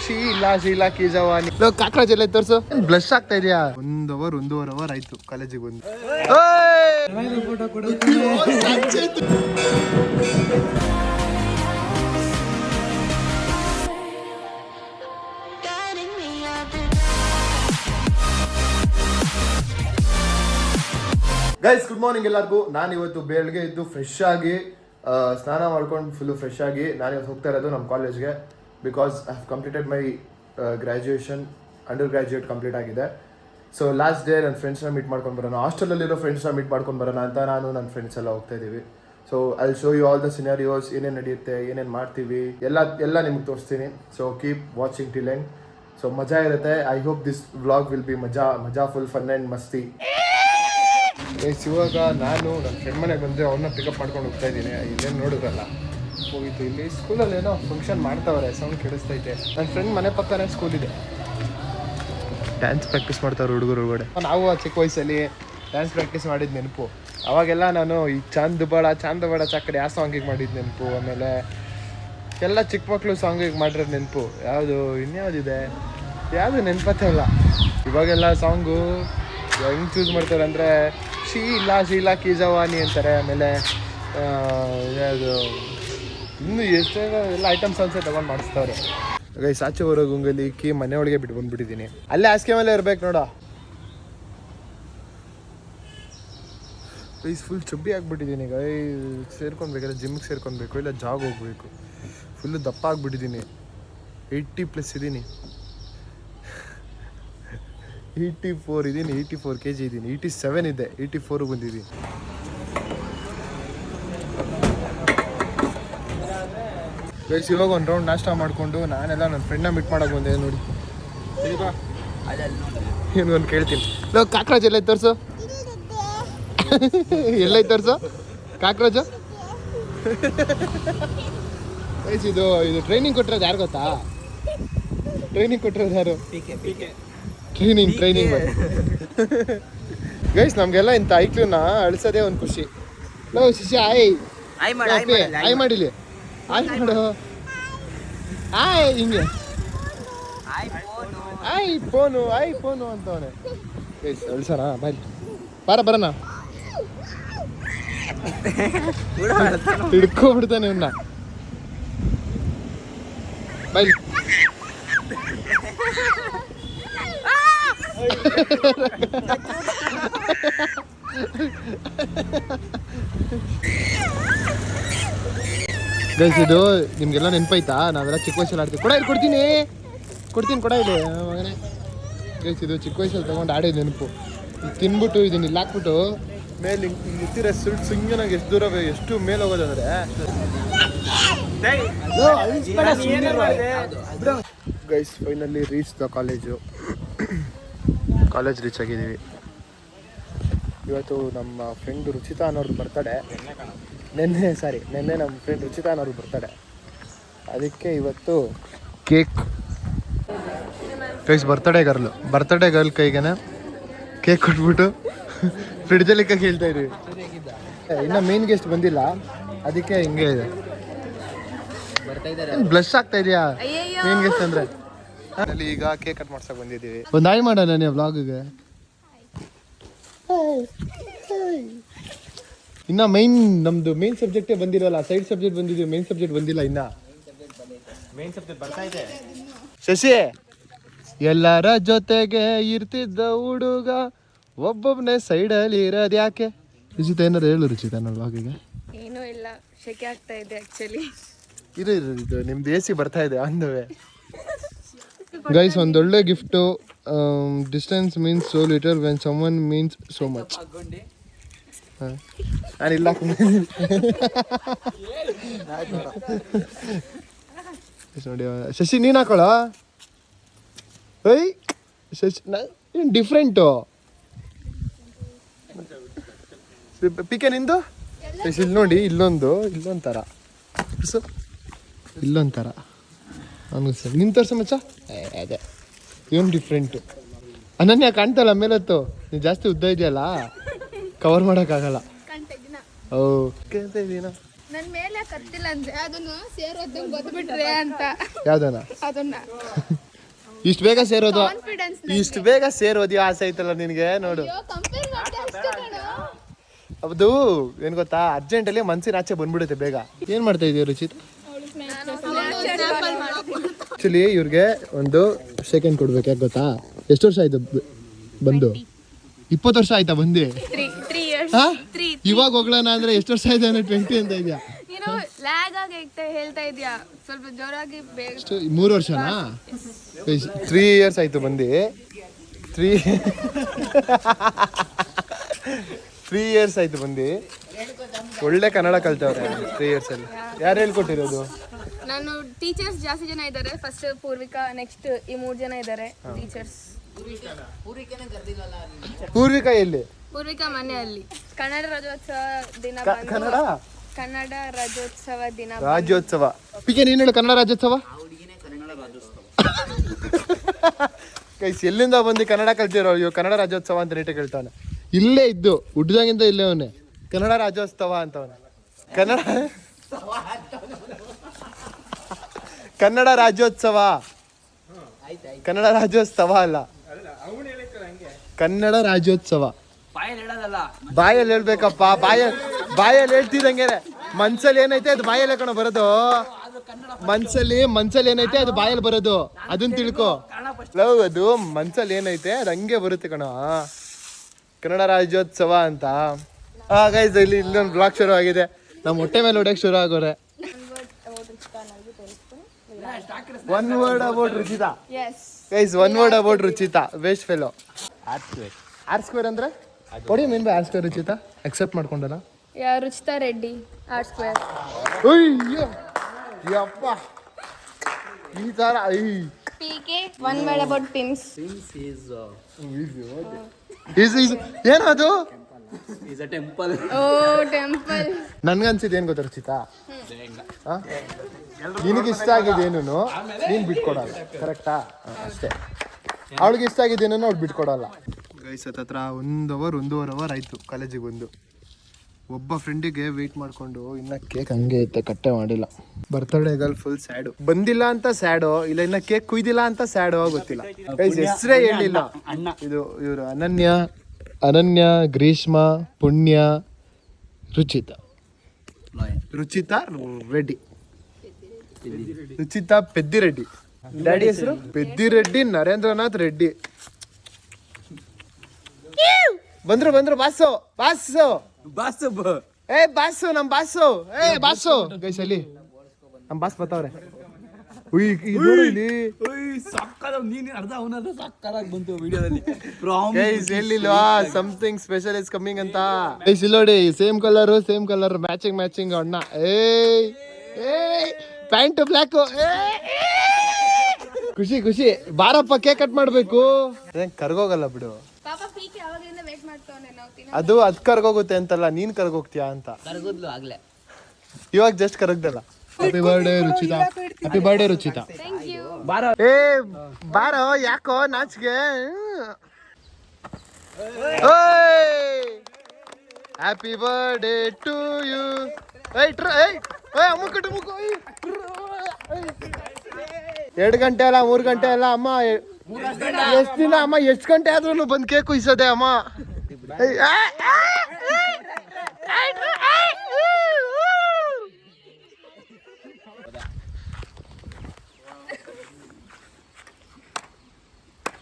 ಶೀಲಾ ಕಿ ಜವಾನಿ. ಕಾಕ್ರಾಜ್ ಎಲ್ಲ ತೋರ್ಸು. ಬ್ಲಶ್ ಆಗ್ತಾ ಇದೆಯಾ? 1 ಅವರ್ 1.5 ಅವರ್ ಆಯ್ತು ಕಾಲೇಜಿಗೆ ಬಂದು. ಗೈಸ್ ಗುಡ್ ಮಾರ್ನಿಂಗ್ ಎಲ್ಲರಿಗೂ. ನಾನು ಇವತ್ತು ಬೆಳಗ್ಗೆ ಇದ್ದು ಫ್ರೆಶ್ ಆಗಿ ಸ್ನಾನ ಮಾಡ್ಕೊಂಡು ಫುಲ್ಲು ಫ್ರೆಶ್ ಆಗಿ ನಾನು ಇವತ್ತು ಹೋಗ್ತಾ ಇರೋದು ನಮ್ಮ ಕಾಲೇಜ್ಗೆ. Because I have completed my graduation, under graduate complete ಆಗಿದೆ. ಸೊ ಲಾಸ್ಟ್ ಡೇ ನನ್ನ ಫ್ರೆಂಡ್ಸ್ನ ಮೀಟ್ ಮಾಡ್ಕೊಂಡು ಬರೋಣ, ಹಾಸ್ಟೆಲಲ್ಲಿರೋ ಫ್ರೆಂಡ್ಸ್ನ ಮೀಟ್ ಮಾಡ್ಕೊಂಡು ಬರೋಣ ಅಂತ ನಾನು ನನ್ನ ಫ್ರೆಂಡ್ಸ್ ಎಲ್ಲ ಹೋಗ್ತಾ ಇದ್ದೀವಿ. So I show you all the scenarios, ಏನೇನು ನಡೆಯುತ್ತೆ, ಏನೇನು ಮಾಡ್ತೀವಿ ಎಲ್ಲ ನಿಮ್ಗೆ ತೋರಿಸ್ತೀನಿ. So keep watching till end. So ಮಜಾ ಇರುತ್ತೆ. I hope this vlog will be ಮಜಾ ಫುಲ್ ಫನ್ ಆ್ಯಂಡ್ ಮಸ್ತಿ. ಇವಾಗ ನಾನು ನನ್ನ ಫ್ರೆಂಡ್ ಮನೆಗೆ ಬಂದರೆ ಅವ್ರನ್ನ ಪಿಕಪ್ ಮಾಡ್ಕೊಂಡು ಹೋಗ್ತಾ ಇದ್ದೀನಿ. ಇಲ್ಲೇನು ನೋಡಿದ್ರಲ್ಲ ಹೋಗಿತ್ತು. ಇಲ್ಲಿ ಸ್ಕೂಲಲ್ಲಿ ಏನೋ ಫಂಕ್ಷನ್ ಮಾಡ್ತಾವ್ರೆ, ಸೌಂಡ್ ಕೇಳಿಸ್ತೈತೆ. ನನ್ನ ಫ್ರೆಂಡ್ ಮನೆ ಪಕ್ಕನೇ ಸ್ಕೂಲ್ ಇದೆ. ಡ್ಯಾನ್ಸ್ ಪ್ರಾಕ್ಟೀಸ್ ಮಾಡ್ತಾವ್ರೆ ಹುಡುಗರು ಒಳಗಡೆ. ನಾವು ಚಿಕ್ಕ ವಯಸ್ಸಲ್ಲಿ ಡ್ಯಾನ್ಸ್ ಪ್ರಾಕ್ಟೀಸ್ ಮಾಡಿದ ನೆನಪು. ಅವಾಗೆಲ್ಲ ನಾನು ಈ ಚಾಂದ್ ಬಡ ಚಾಕಡೆ ಆ ಸಾಂಗಿಗೆ ಮಾಡಿದ ನೆನಪು. ಆಮೇಲೆ ಎಲ್ಲ ಚಿಕ್ಕ ಮಕ್ಕಳು ಸಾಂಗಿಗೆ ಮಾಡಿರೋದು ನೆನಪು. ಯಾವುದು ಇನ್ಯಾವುದಿದೆ ಯಾವುದು ನೆನಪತ್ತೇ ಇಲ್ಲ. ಇವಾಗೆಲ್ಲ ಸಾಂಗು ಹೆಂಗೆ ಚೂಸ್ ಮಾಡ್ತಾರೆ ಅಂದರೆ ಶೀಲಾ ಕಿ ಜವಾನಿ ಅಂತಾರೆ. ಆಮೇಲೆ ಯಾವುದು ಇನ್ನೂ ಎಷ್ಟೇ ಎಲ್ಲ ಐಟಮ್ ಸಾಂಗ್ಸೇ ತೊಗೊಂಡು ಮಾಡಿಸ್ತಾವ್ರೆ. ಗೈಸ್ ಆಚೆ ಬರೋ ಗುಂಗಲ್ಲಿ ಕೀ ಮನೆ ಒಳಗೆ ಬಿಟ್ಟು ಬಂದುಬಿಟ್ಟಿದ್ದೀನಿ. ಅಲ್ಲೇ ಹಾಸಿಗೆ ಮೇಲೆ ಇರ್ಬೇಕು ನೋಡ. Guys full ಚುಬ್ಬಿ ಆಗಿಬಿಟ್ಟಿದ್ದೀನಿ. ಗೈ ಸೇರ್ಕೊಳ್ಬೇಕಲ್ಲ, ಜಿಮ್ಗೆ ಸೇರ್ಕೊಳ್ಬೇಕು, ಇಲ್ಲ ಜಾಗ್ ಹೋಗ್ಬೇಕು. ಫುಲ್ಲು ದಪ್ಪ ಆಗಿಬಿಟ್ಟಿದ್ದೀನಿ. 80+ ಇದ್ದೀನಿ. 84 ಇದ್ದೀನಿ. 84 kg ಇದ್ದೀನಿ. 87 ಇದ್ದೆ, 84 ಬಂದಿದ್ದೀನಿ. ಗೈಸ್ ಇವಾಗ ಒಂದು ರೌಂಡ್ ನಾಷ್ಟ ಮಾಡಿಕೊಂಡು ನಾನೆಲ್ಲ ನನ್ನ ಫ್ರೆಂಡ್ನ ಮೀಟ್ ಮಾಡೋಕೆ ಬಂದೆ. ನೋಡಿ ಏನೊಂದು ಕೇಳ್ತೀನಿ. ಕಾಕ್ರಾಜ್ ಎಲ್ಲೈತೆ ತೋರಿಸು. ಎಲ್ಲೈತೆ ತೋರಿಸು ಕಾಕ್ರಾಜು. ಗೈಸ್ ಇದು ಟ್ರೈನಿಂಗ್ ಕೊಟ್ಟಿರೋದು ಯಾರು ಗೊತ್ತಾ? ಟ್ರೈನಿಂಗ್ ಕೊಟ್ಟಿರೋದು ಯಾರು? ಟ್ರೈನಿಂಗ್ ಗೈಸ್ ನಮಗೆಲ್ಲ ಇಂಥ ಐಕ್ಲೂನ ಅಳಿಸೋದೇ ಒಂದು ಖುಷಿ. ಶಿಷ್ಯ ಆಯ್ ಮಾಡಿಲಿ, ಆಯ್ ಮಾಡು, ಆಯ್ ಹಿಂಗೆ ಆಯ್ ಫೋನು ಅಂತವನೆ. ಗೈಸ್ ಅಳಿಸೋಣ ಬಾಯ್, ಬರೋಣ. ಹಿಡ್ಕೊಬಿಡ್ತಾನೆ ಇವನ್ನ ಬಾಯ್. ಗೈಸ್ ಇದು ನಿಮ್ಗೆಲ್ಲ ನೆನಪಾಯ್ತಾ? ನಾವೆಲ್ಲ ಚಿಕ್ಕ ವಯಸ್ಸಲ್ಲಿ ಆಡ್ತೀವಿ. ಕೊಡ್ತೀನಿ ಕೊಡ ಇದೆ ಮಗನೇ. ಗೈಸ್ ಇದು ಚಿಕ್ಕ ವಯಸ್ಸಲ್ಲಿ ತೊಗೊಂಡು ಆಡೋದು ನೆನಪು. ತಿನ್ಬಿಟ್ಟು ಇದನ್ನ ಇಲ್ಲಿ ಹಾಕ್ಬಿಟ್ಟು ಮೇಲೆ ಹಿಂಗೆ ಇತ್ತಿರ ಸಿಂಗನಾಗ ಎಷ್ಟು ದೂರ ಎಷ್ಟು ಮೇಲೆ ಹೋಗೋದಂದ್ರೆ. Guys finally reach the college reach ಆಗಿದ್ದೀವಿ. ಇವತ್ತು ನಮ್ಮ ಫ್ರೆಂಡ್ ರುಚಿತಾ ಅನ್ನೋರ್ದು ಬರ್ತಡೆ. ನೆನ್ನೆ ನಮ್ಮ ಫ್ರೆಂಡ್ ರುಚಿತಾ ಅನ್ನೋರ್ದು ಬರ್ತಡೆ. ಅದಕ್ಕೆ ಇವತ್ತು ಕೇಕ್. ಗೈಸ್ ಬರ್ತಡೇ ಗರ್ಲ್ ಕೈಗೆನೆ ಕೇಕ್ ಕೊಟ್ಬಿಟ್ಟು ಫ್ರಿಡ್ಜಲ್ಲಿ ಹೇಳ್ತಾ ಇದೀವಿ. ಇನ್ನು ಮೇನ್ ಗೆಸ್ಟ್ ಬಂದಿಲ್ಲ, ಅದಕ್ಕೆ ಹಿಂಗೆ ಇದೆ. ಬ್ಲಶ್ ಆಗ್ತಾ ಇದೆಯಾ ಮೇನ್ ಗೆಸ್ಟ್ ಅಂದರೆ? ಅಲ್ಲಿ ಈಗ ಕೇಕ್ ಕಟ್ ಮಾಡ್ಸಕ್ಕೆ ಬಂದಿದ್ದೀವಿ. ಒಂದು ಆಯ್ ಮಾಡೋಣ ನೀವು ವ್ಲಾಗ್ಗೆ. ಇನ್ನು ನಮ್ಮದು ಮೇನ್ ಸಬ್ಜೆಕ್ಟೇ ಬಂದಿರಲ್ಲ, ಸೈಡ್ ಸಬ್ಜೆಕ್ಟ್ ಬಂದಿದ್ದೀವಿ. ಮೇನ್ ಸಬ್ಜೆಕ್ಟ್ ಬಂದಿಲ್ಲ ಇನ್ನು. ಮೇನ್ ಸಬ್ಜೆಕ್ಟ್ ಬರ್ತಾ ಇದೆ. ಶಶಿ ಎಲ್ಲರ ಜೊತೆಗೆ ಇರ್ತಿದ್ದ ಹುಡುಗ ಒಬ್ಬೊಬ್ಬನೇ ಸೈಡಲ್ಲಿ ಇರೋದು ಯಾಕೆ? ರುಚಿತ ಏನಾರು ಹೇಳು ರುಚಿತ ನನ್ನ ವ್ಲಾಗಿಗೆ. ಏನೂ ಇಲ್ಲ, ಶೆಕೆ ಆಗ್ತಾ ಇದೆ ಆ್ಯಕ್ಚುಲಿ. ಇದು ನಿಮ್ದು AC ಬರ್ತಾ ಇದೆ ಆನ್ ದ ವೇ. ಗೈಸ್ ಒಂದೊಳ್ಳೆ gift. Distance means so little when someone means so much. ನಾನು ಇಲ್ಲ ನೋಡಿ. ಶಶಿ ನೀನು ಹಾಕೊಳ್ಳೋ. ಶಶಿ ಏನು ಡಿಫ್ರೆಂಟು. ಪಿಕೆ ನಿಂದು ಇಲ್ಲಿ ನೋಡಿ, ಇಲ್ಲೊಂಥರ ಅವನಿಗೆ ಸರ್ ನಿನ್ನ ತೋರ್ಸ ಮಚ್ಚ. ಅದೇ ಏನು ಡಿಫ್ರೆಂಟು. ಅನನ್ಯ ಕಾಣ್ತಲ್ಲ ಮೇಲತ್ತು. ನೀವು ಜಾಸ್ತಿ ಉದ್ದ ಇದೆಯಲ್ಲ, ಕವರ್ ಮಾಡೋಕ್ಕಾಗಲ್ಲ. ಕೇಳ್ತಾ ಇದ್ದೀನ ನನ್ ಮೇಲೆ ಕತ್ತಿಲ್ಲ ಅಂದ್ರೆ ಅದನ್ನ ಸೇರೋದಂಗ್ ಗೊತ್ಬಿಟ್ರೆ ಅಂತ ಯಾವ್ದನ ಅದನ್ನ ಇಷ್ಟು ಬೇಗ ಸೇರೋದು ಕಾನ್ಫಿಡೆನ್ಸ್ ಇಷ್ಟು ಬೇಗ ಸೇರೋದು ಆಸೆ ಐತಲ್ಲ ನಿನಗೆ ನೋಡು ಕಂಪೇರ್ ಮಾಡ್ದೆ ಅಷ್ಟೇ ಕಣೋ. ಅದು ಏನ್ ಗೊತ್ತಾ ಅರ್ಜೆಂಟಲ್ಲಿ ಮನ್ಸಿನ ಆಚೆ ಬಂದ್ಬಿಡುತ್ತೆ ಬೇಗ. ಏನ್ ಮಾಡ್ತಾ ಇದೀವಿ ರುಚಿತ? ಆಕ್ಚುಲಿ ಇವ್ರಿಗೆ ಒಂದು ಸೆಕೆಂಡ್ ಕೊಡ್ಬೇಕು. ಯಾಕೆ ಗೊತ್ತಾ? ಎಷ್ಟು ವರ್ಷ ಆಯ್ತು ಬಂದು? 20 ವರ್ಷ ಆಯ್ತಾ ಬಂದು? 3 years. ಇವಾಗ ಹೋಗ್ಲಣ ಅಂದ್ರೆ ಎಷ್ಟು ವರ್ಷ ಆಯ್ತು? 20 ಅಂತ ಇದೆಯಾ? ನೀನು ಲ್ಯಾಗ್ ಆಗಿ ಹೇಳ್ತಾ ಇದೀಯಾ, ಸ್ವಲ್ಪ ಜೋರಾಗಿ ಬೇಗ. 3 ವರ್ಷನಾ? 3 years ಆಯ್ತು ಬಂದು. 3 years ಆಯ್ತು ಬಂದು. ಒಳ್ಳೆ ಕನ್ನಡ ಕಲ್ತವ್ರೆ 3 years ಅಲ್ಲಿ. ಯಾರು ಹೇಳ್ಕೊಟ್ಟಿರೋದು? ನಾನು ಟೀಚರ್ಸ್ ಜಾಸ್ತಿ ಜನ ಇದ್ದಾರೆ. ಫಸ್ಟ್ ಪೂರ್ವಿಕಾ, ನೆಕ್ಸ್ಟ್ ಈ 3 ಜನ ಇದ್ದಾರೆ ಟೀಚರ್ಸ್. ಪೂರ್ವಿಕಾ ಎಲ್ಲಿ? ಪೂರ್ವಿಕಾ ಮನೆಯಲ್ಲಿ ಕನ್ನಡ ರಾಜ್ಯೋತ್ಸವ ದಿನ ಕನ್ನಡ ರಾಜ್ಯೋತ್ಸವ ಪಿಕೆ ನೀನು ಹೇಳು. ಕನ್ನಡ ರಾಜ್ಯೋತ್ಸವ ಕೈಸ್ ಎಲ್ಲಿಂದ ಬಂದು ಕನ್ನಡ ಕಲ್ತಿರೋ? ಇವ್ ಕನ್ನಡ ರಾಜ್ಯೋತ್ಸವ ಅಂತ ನೀಟಾಗಿ ಹೇಳ್ತಾನೆ. ಇಲ್ಲೇ ಇದ್ದು ಹುಡ್ದಾಗಿಂದ ಇಲ್ಲೇ ಅವನೇ ಕನ್ನಡ ರಾಜ್ಯೋತ್ಸವ ಅಂತವನ. ಕನ್ನಡ ರಾಜ್ಯೋತ್ಸವ ಅಲ್ಲ, ಕನ್ನಡ ರಾಜ್ಯೋತ್ಸವ. ಬಾಯಲ್ಲಿ ಹೇಳ್ಬೇಕಪ್ಪ. ಬಾಯಲ್ಲಿ ಹೇಳ್ತಿದಂಗೆ ಮನ್ಸಲ್ಲಿ ಏನೈತೆ ಅದು ಬಾಯಲ್ಲಿ ಕಣ ಬರೋದು. ಮನ್ಸಲ್ಲಿ ಏನೈತೆ ಅದು ಬಾಯಲ್ಲಿ ಬರೋದು. ಅದನ್ನ ತಿಳ್ಕೊ. ಲವ್ ಅದು ಮನ್ಸಲ್ಲಿ ಏನೈತೆ ಅದು ಹಂಗೆ ಬರುತ್ತೆ ಕಣ. ಕನ್ನಡ ರಾಜ್ಯೋತ್ಸವ ಅಂತ. ಗೈಸ್ ಇಲ್ಲಿ ಇಲ್ಲೊಂದು ಬ್ಲಾಗ್ ಶುರು ಆಗಿದೆ. ನಮ್ಮ ಹೊಟ್ಟೆ ಮೇಲೆ ಹೊಡೆಯಕ್ಕೆ ಶುರು ಆಗೋರೆ. One word about Ruchita. Guys one word about Ruchita. Waste fellow. R² ಅಂದ್ರೆ what do you mean by R² Ruchita? Accept ಮಾಡ್ಕೊಂಡಲ್ಲ? ರುಚಿತಾ ರೆಡ್ಡಿ R². ಅಯ್ಯೋ ಯಪ್ಪ ಈ ತರ. PK one word about Pims. ಏನದು? is a temple. Oh, temple. ನನ್ಗನ್ಸಿದ್ದು ಏನು ಗೊತ್ತಾ ರುಚಿತಾ? ನಿನಗೆ ಇಷ್ಟ ಆಗಿದ್ದೇನು ನೀನು ಬಿಟ್ಕೊಡಲ್ಲ. ಕರೆಕ್ಟಾ? ಅಷ್ಟೇ. ಅವಳಿಗೆ ಇಷ್ಟ ಆಗಿದ್ದೇನೋ ಅವ್ಳು ಬಿಟ್ಕೊಡಲ್ಲ. ಗೈಸ್ ಹತ್ರ 1.5 hour ಆಯಿತು ಕಾಲೇಜಿಗೆ ಬಂದು. ಒಬ್ಬ ಫ್ರೆಂಡಿಗೆ ವೆಯ್ಟ್ ಮಾಡಿಕೊಂಡು ಇನ್ನು ಕೇಕ್ ಹಂಗೆ ಐತೆ, ಕಟ್ಟೆ ಮಾಡಿಲ್ಲ. ಬರ್ತ್ಡೇಗಲ್ಲಿ ಫುಲ್ ಸ್ಯಾಡು. ಬಂದಿಲ್ಲ ಅಂತ ಸ್ಯಾಡೋ ಇಲ್ಲ ಇನ್ನು ಕೇಕ್ ಕುಯ್ದಿಲ್ಲ ಅಂತ ಸ್ಯಾಡೋ ಗೊತ್ತಿಲ್ಲ. ಗೈಸ್ ಹೆಸರೇ ಹೇಳಿಲ್ಲ. ಇದು ಇವರು ಅನನ್ಯ, ಗ್ರೀಷ್ಮ, ಪುಣ್ಯ, ರುಚಿತಾ ರೆಡ್ಡಿ. ರುಚಿತಾ ಪೆದ್ದಿರೆಡ್ಡಿ. ಡ್ಯಾಡಿ ಹೆಸರು ಪೆದ್ದಿರೆಡ್ಡಿ ನರೇಂದ್ರನಾಥ್ ರೆಡ್ಡಿ. ಬಂದ್ರು ಬಾಸು ನಮ್ ಬಾಸು ಗೈಸ್ ಅಲ್ಲಿ ನಮ್ ಬಾಸ್ ಬತ್ತವ್ರೆ. ಸಮಥಿಂಗ್ ಸ್ಪೆಷಲ್ ಇಸ್ ಕಮಿಂಗ್ ಅಂತ. ನೋಡಿ ಸೇಮ್ ಕಲರ್ ಮ್ಯಾಚಿಂಗ್ ಅಣ್ಣ. Pant black. ಖುಷಿ ಬಾರಪ್ಪ ಕೇಕ್ ಕಟ್ ಮಾಡ್ಬೇಕು. ಕರ್ಗೋಗಲ್ಲ ಬಿಡು. ಅದು ಕರ್ಗೋಗುತ್ತೆ ಅಂತಲ್ಲ, ನೀನ್ ಕರ್ಗೋಗ್ತೀಯಾ ಅಂತ. ಇವಾಗ ಜಸ್ಟ್ ಕರಗ್ದಲ್ಲ. Happy birthday Ruchita. ಬಾರೋ ಯಾಕೋ ನಾಚಿಗೆ. Happy birthday to you. ಎರಡು ಗಂಟೆ ಅಲ್ಲ 3 ಗಂಟೆ ಅಲ್ಲ ಅಮ್ಮ. ಎಷ್ಟು ದಿನ ಅಮ್ಮ? ಎಷ್ಟು ಗಂಟೆ ಆದ್ರೂ ಬಂದು ಕೇಕ್ ಕುಯ್ಸೋದೆ ಅಮ್ಮ.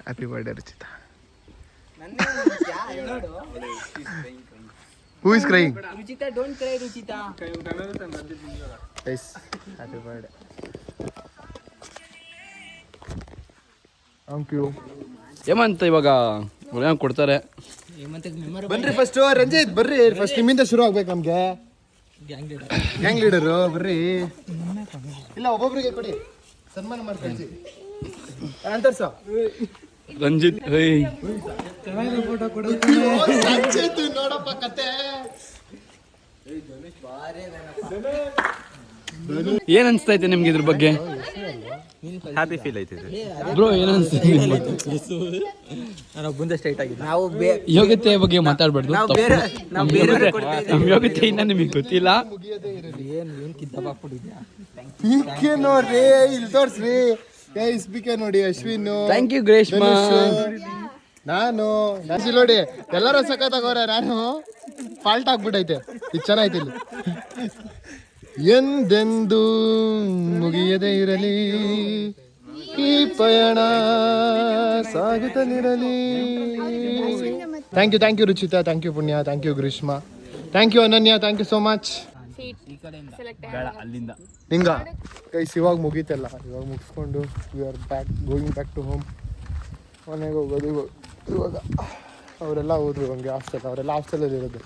Happy birthday Ruchita. Who is crying? Ruchita, don't cry, Ruchita. Yes, happy birthday. Thank you. ಏಮಂತ ಇವಾಗ ಏನು ಕೊಡ್ತಾರೆ? ಬನ್ರಿ ಫಸ್ಟ್ ರಂಜಿತ್ ಬರ್ರಿ ಫಸ್ಟ್. ನಿಮ್ಮಿಂದ ಶುರು ಆಗ್ಬೇಕು ನಮ್ಗೆ. ಗ್ಯಾಂಗ್ ಲೀಡರು ಬರ್ರಿ. ಇಲ್ಲ ಒಬ್ಬೊಬ್ರಿಗೆ ಕೊಡಿ, ಸನ್ಮಾನ ಮಾಡಿ ಕಳಿಸಿ. ಅಂತರ್ಸ ರಂಜಿತ್ ನೋಡಪ್ಪ ಕತೆ. ಏನ್ ಅನ್ಸ್ತಾ ಐತೆ ನಿಮ್ಗೆ ಇದ್ರ ಬಗ್ಗೆ? ಹ್ಯಾಪಿ ಫೀಲ್ ಆಯ್ತಿದೆ. ಬ್ರೋ ಏನನ್ಸುತ್ತೆ ನಾನು ಒಬ್ಬಂದ ಸ್ಟ್ರೈಟ್ ಆಗಿದ್ದೆ. ಯೋಗ್ಯತೆ ಬಗ್ಗೆ ಮಾತಾಡ್ಬಾರ್ದು. ನಮ್ ಯೋಗ್ಯತೆ ಇನ್ನ ನಿಮಗೆ ಗೊತ್ತಿಲ್ಲ. ಏನ್ ಕಿದ್ದಪ್ಪ ಹಾಕ್ಬಿಟ್ಟಿದ್ಯಾ? ಪೀಕೆ ನೋಡ್ರಿ, ಇಲ್ಲಿ ತೋರ್ಸ್ರಿ ಗೈಸ್. ಪೀಕೆ ನೋಡಿ, ಅಶ್ವಿನ್, ಥ್ಯಾಂಕ್ ಯು ಗ್ರೇಷ್ಮಾ. ನಾನು ನೋಡಿ ಎಲ್ಲರೂ ಸಖತ್ತಾಗವ್ರೆ. ನಾನು ಫಾಲ್ಟ್ ಆಗ್ಬಿಟ್ಟೈತೆ. ಇದು ಚೆನ್ನಾಯ್ತು. ಇಲ್ಲಿ ಎಂದೆಂದು ಮುಗಿಯದೇ ಇರಲಿ ಈ ಪಯಣ ಸಾಗುತ್ತಲಿರಲಿ. Thank you Ruchita, thank you Punya, thank you Greeshma, thank you Ananya, thank you so much. ನಿಂಗ ಗೈಸ್ ಇವಾಗ ಮುಗೀತಲ್ಲ, ಇವಾಗ ಮುಗಿಸ್ಕೊಂಡು we are going back to home. ಮನೆಗೆ ಹೋಗೋದು ಇವಾಗ. ಅವರೆಲ್ಲ ಹೋದ್ರು ಹಂಗೆ ಹಾಸ್ಟೆಲ್, ಅವರೆಲ್ಲ ಹಾಸ್ಟೆಲಲ್ಲಿ ಇರೋದು,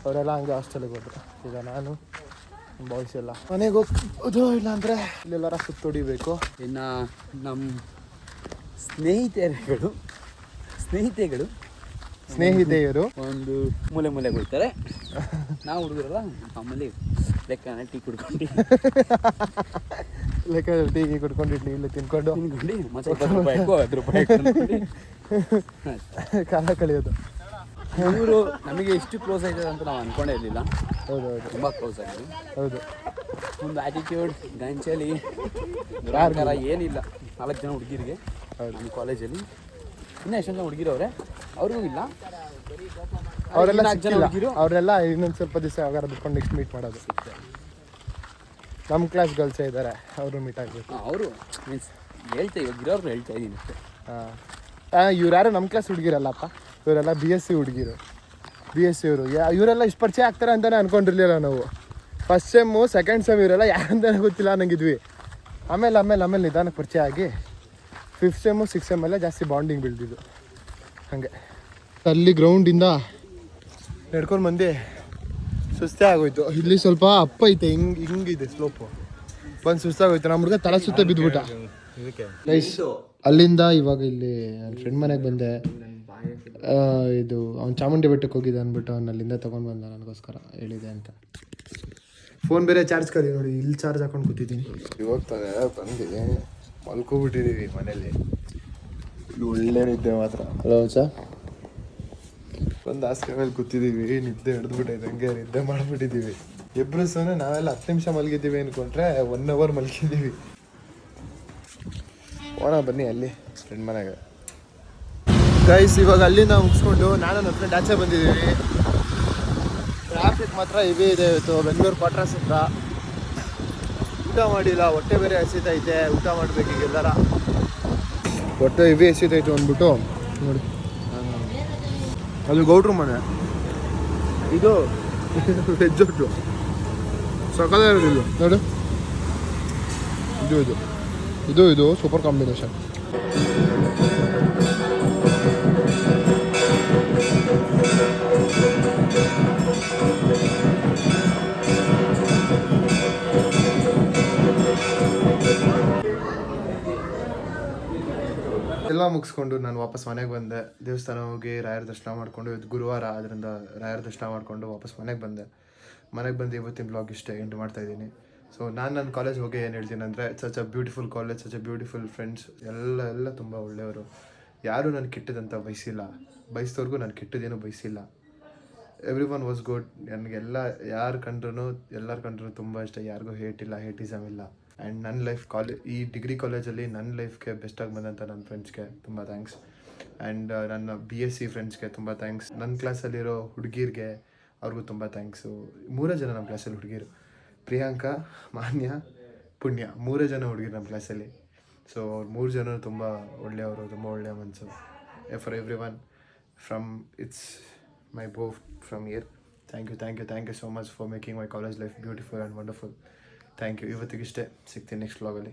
ಅವರೆಲ್ಲ ಹಂಗೆ ಹಾಸ್ಟೆಲಿಗೆ ಹೋದ್ರು. ಈಗ ನಾನು ಬಾಯ್ಸ್ ಎಲ್ಲ ಮನೆಗೆ ಹೋಗೋದು, ಇಲ್ಲ ಅಂದರೆ ಇಲ್ಲೆಲ್ಲರ ಸುತ್ತೊಡಿಬೇಕು. ಇನ್ನು ನಮ್ಮ ಸ್ನೇಹಿತೆಯರು ಒಂದು ಮೂಲೆಗೆ ಹೋಗ್ತಾರೆ. ನಾವು ಹುಡುಗರಲ್ಲ ಆಮೇಲೆ ಲೆಕ್ಕ ಟೀ ಕುಡ್ಕೊಂಡು ಟೀಗೆ ಕುಡ್ಕೊಂಡು ಇಡ್ಲಿ ತಿನ್ಕೊಂಡು ಮತ್ತೆ 10 ರೂಪಾಯಿ ಕಾಲ ಕಳೆಯೋದು. ಇವರು ನಮಗೆ ಎಷ್ಟು ಕ್ಲೋಸ್ ಆಯ್ತದೆ ಅಂತ ನಾವು ಅನ್ಕೊಂಡೇ ಇರಲಿಲ್ಲ. ಹೌದು ತುಂಬ ಕ್ಲೋಸ್ ಆಗಿದೆ. ಹೌದು. ಒಂದು ಆ್ಯಟಿಟ್ಯೂಡ್ ಗಂಚಲಿ ಯಾರ ಏನಿಲ್ಲ. 4 ಜನ ಹುಡುಗಿರಿಗೆ ನಮ್ಮ ಕಾಲೇಜಲ್ಲಿ. ಇನ್ನೂ ಎಷ್ಟೊಂದು ಜನ ಹುಡುಗಿರವ್ರೆ, ಅವ್ರಿಗೂ ಇಲ್ಲ. ಅವರೆಲ್ಲ ಹುಡುಗಿರು, ಅವರೆಲ್ಲ ಇನ್ನೊಂದು ಸ್ವಲ್ಪ ದಿವಸ ಯಾವಾಗ ಬಿಟ್ಕೊಂಡು ನೆಕ್ಸ್ಟ್ ಮೀಟ್ ಮಾಡೋದು. ನಮ್ಮ ಕ್ಲಾಸ್ ಗರ್ಲ್ಸೇ ಇದ್ದಾರೆ, ಅವರು ಮೀಟ್ ಆಗಬೇಕು. ಅವರು ಮೀನ್ಸ್ ಇರೋರು ಹೇಳ್ತಾ ಇದ್ದೀನಿ ಅಷ್ಟೇ. ಇವ್ರು ಯಾರು ನಮ್ಮ ಕ್ಲಾಸ್ ಹುಡುಗಿರಲ್ಲಪ್ಪ, ಇವರೆಲ್ಲ BSc ಹುಡುಗಿರು. BSc ಇವರು ಇವರೆಲ್ಲ ಇಷ್ಟು ಪರಿಚಯ ಆಗ್ತಾರೆ ಅಂತಲೇ ಅಂದ್ಕೊಂಡಿರಲಿಲ್ಲ ನಾವು. ಫಸ್ಟ್ ಸೆಮ್ಮು ಸೆಕೆಂಡ್ ಸೆಮ್ ಇವರೆಲ್ಲ ಯಾರಂತಾನೆ ಗೊತ್ತಿಲ್ಲ ಅನ್ನಂಗಿದ್ವಿ. ಆಮೇಲೆ ನಿಧಾನಕ್ಕೆ ಪರಿಚಯ ಆಗಿ 5th ಸೆಮ್ಮು 6th ಸೆಮ್ಮಲ್ಲೇ ಜಾಸ್ತಿ ಬಾಂಡಿಂಗ್ ಬೆಳೆದಿದ್ದು. ಹಾಗೆ ಅಲ್ಲಿ ಗ್ರೌಂಡಿಂದ ನಡ್ಕೊಂಡು ಬಂದು ಸುಸ್ತೇ ಆಗೋಯ್ತು. ಇಲ್ಲಿ ಸ್ವಲ್ಪ ಅಪ್ಪ ಐತೆ, ಹಿಂಗಿದೆ ಸ್ಲೋಪು. ಬಂದು ಸುಸ್ತಾಗೋಯ್ತು. ನಮ್ಮ ಹುಡುಗ ತಲೆ ಸುತ್ತ ಬಿದ್ದುಬಿಟ್ಟ. ಅಲ್ಲಿಂದ ಇವಾಗ ಇಲ್ಲಿ ನನ್ನ ಫ್ರೆಂಡ್ ಮನೆಗೆ ಬಂದೆ. ಇದು ಅವ್ನು ಚಾಮುಂಡಿ ಬೆಟ್ಟಕ್ಕೆ ಹೋಗಿದ್ದೆ ಅಂದ್ಬಿಟ್ಟು ಅವ್ನು ಅಲ್ಲಿಂದ ತೊಗೊಂಡು ಬಂದ ನನಗೋಸ್ಕರ, ಹೇಳಿದೆ ಅಂತ. ಫೋನ್ ಬೇರೆ ಚಾರ್ಜ್ ಕರಿ ನೋಡಿ, ಇಲ್ಲಿ ಚಾರ್ಜ್ ಹಾಕೊಂಡು ಕೂತಿದ್ದೀನಿ. ಇವಾಗ ಬಂದು ಮಲ್ಕೊಬಿಟ್ಟಿದ್ದೀವಿ ಮನೇಲಿ. ಒಳ್ಳೆ ನಿದ್ದೆ ಮಾತ್ರ. ಹಲೋ ಸರ್, ಒಂದು ಹಾಸಿಗೆ ಮೇಲೆ ಕೂತಿದ್ದೀವಿ, ನಿದ್ದೆ ಹಿಡಿದ್ಬಿಟ್ಟೈತೆ. ಹಂಗೆ ನಿದ್ದೆ ಮಾಡಿಬಿಟ್ಟಿದ್ದೀವಿ ಇಬ್ಬರು. ಸೋನೆ ನಾವೆಲ್ಲ 10 ನಿಮಿಷ ಮಲಗಿದ್ದೀವಿ ಅಂದ್ಕೊಂಡ್ರೆ 1 ಅವರ್ ಮಲಗಿದ್ದೀವಿ. ಹೋಣ ಬನ್ನಿ ಅಲ್ಲಿ ಫ್ರೆಂಡ್ ಮನೆಗೆ. ಗೈಸ್ ಇವಾಗ ಅಲ್ಲಿಂದ ಮುಗಿಸ್ಕೊಂಡು ನಾನು ನನ್ನ ಫ್ರೆಂಡ್ ಆಚೆ ಬಂದಿದ್ದೀವಿ. ಟ್ರಾಫಿಕ್ ಮಾತ್ರ ಇವೇ ಇದೆ ಇವತ್ತು ಬೆಂಗಳೂರು ಕ್ವಾರ್ಟರ್ಸ್ ಹತ್ರ. ಊಟ ಮಾಡಿಲ್ಲ, ಹೊಟ್ಟೆ ಬೇರೆ ಹಸಿತೈತೆ. ಊಟ ಮಾಡಬೇಕು ಈಗ ಎಲ್ಲರ. ಹೊಟ್ಟೆ ಇವೇ ಹಸಿತೈತೆ ಅಂದ್ಬಿಟ್ಟು ನೋಡಿ, ಅದು ಗೌಡ್ರು ಮನೆ, ಇದು ವೆಜ್ ಒಟ್ಟು ಸಕಲ ಇರೋದಿಲ್ಲ ನೋಡು. ಇದು ಸೂಪರ್ ಕಾಂಬಿನೇಷನ್. ಎಲ್ಲ ಮುಗಿಸ್ಕೊಂಡು ನಾನು ವಾಪಸ್ ಮನೆಗೆ ಬಂದೆ. ದೇವಸ್ಥಾನ ಹೋಗಿ ರಾಯರ ದರ್ಶನ ಮಾಡಿಕೊಂಡು, ಇವತ್ತು ಗುರುವಾರ ಆದ್ದರಿಂದ ರಾಯರ ದರ್ಶನ ಮಾಡಿಕೊಂಡು ವಾಪಸ್ ಮನೆಗೆ ಬಂದೆ. ಮನೆಗೆ ಬಂದು ಇವತ್ತಿನ ಬ್ಲಾಗ್ ಇಷ್ಟೇ ಎಂಡ್ ಮಾಡ್ತಾಯಿದ್ದೀನಿ. ಸೊ ನಾನು ನನ್ನ ಕಾಲೇಜ್ ಹೋಗಿ ಏನು ಹೇಳ್ತೀನಿ ಅಂದರೆ, such a beautiful college, such a beautiful friends. ಎಲ್ಲ ತುಂಬ ಒಳ್ಳೆಯವರು. ಯಾರೂ ನಾನು ಕೆಟ್ಟದಂತ ಬಯಸಿಲ್ಲ, ಬಯಸಿದವ್ರಿಗೂ ನಾನು ಕೆಟ್ಟದೇನು ಬಯಸಿಲ್ಲ. Everyone was good. ನನಗೆಲ್ಲ ಎಲ್ಲರ ಕಂಡ್ರೂ ತುಂಬ ಇಷ್ಟ. ಯಾರಿಗೂ ಹೇಟ್ ಇಲ್ಲ, ಹೇಟಿಸಮ್ ಇಲ್ಲ. ಆ್ಯಂಡ್ ನನ್ನ ಲೈಫ್ ಈ ಡಿಗ್ರಿ ಕಾಲೇಜಲ್ಲಿ ನನ್ನ ಲೈಫ್ಗೆ ಬೆಸ್ಟಾಗಿ ಬಂದಂಥ ನನ್ನ ಫ್ರೆಂಡ್ಸ್ಗೆ ತುಂಬ ಥ್ಯಾಂಕ್ಸ್. ಆ್ಯಂಡ್ ನನ್ನ BSc ಫ್ರೆಂಡ್ಸ್ಗೆ ತುಂಬ ಥ್ಯಾಂಕ್ಸ್. ನನ್ನ ಕ್ಲಾಸಲ್ಲಿರೋ ಹುಡುಗಿರಿಗೆ ಅವ್ರಿಗೂ ತುಂಬ ಥ್ಯಾಂಕ್ಸು. 3 ಜನ ನಮ್ಮ ಕ್ಲಾಸಲ್ಲಿ ಹುಡುಗಿರು, ಪ್ರಿಯಾಂಕಾ, ಮಾನ್ಯ, ಪುಣ್ಯ, 3 ಜನ ಹುಡುಗಿರು ನಮ್ಮ ಕ್ಲಾಸಲ್ಲಿ. ಸೊ 3 ಜನ ತುಂಬ ಒಳ್ಳೆಯವರು, ತುಂಬ ಒಳ್ಳೆಯ ಮನಸ್ಸು. For everyone from it's my bow from year. Thank you so much for making my college life beautiful and wonderful. Thank you. ಇವತ್ತಿಗಿಷ್ಟೇ, ಸಿಗ್ತೀನಿ ನೆಕ್ಸ್ಟ್ ವ್ಲಾಗಲ್ಲಿ.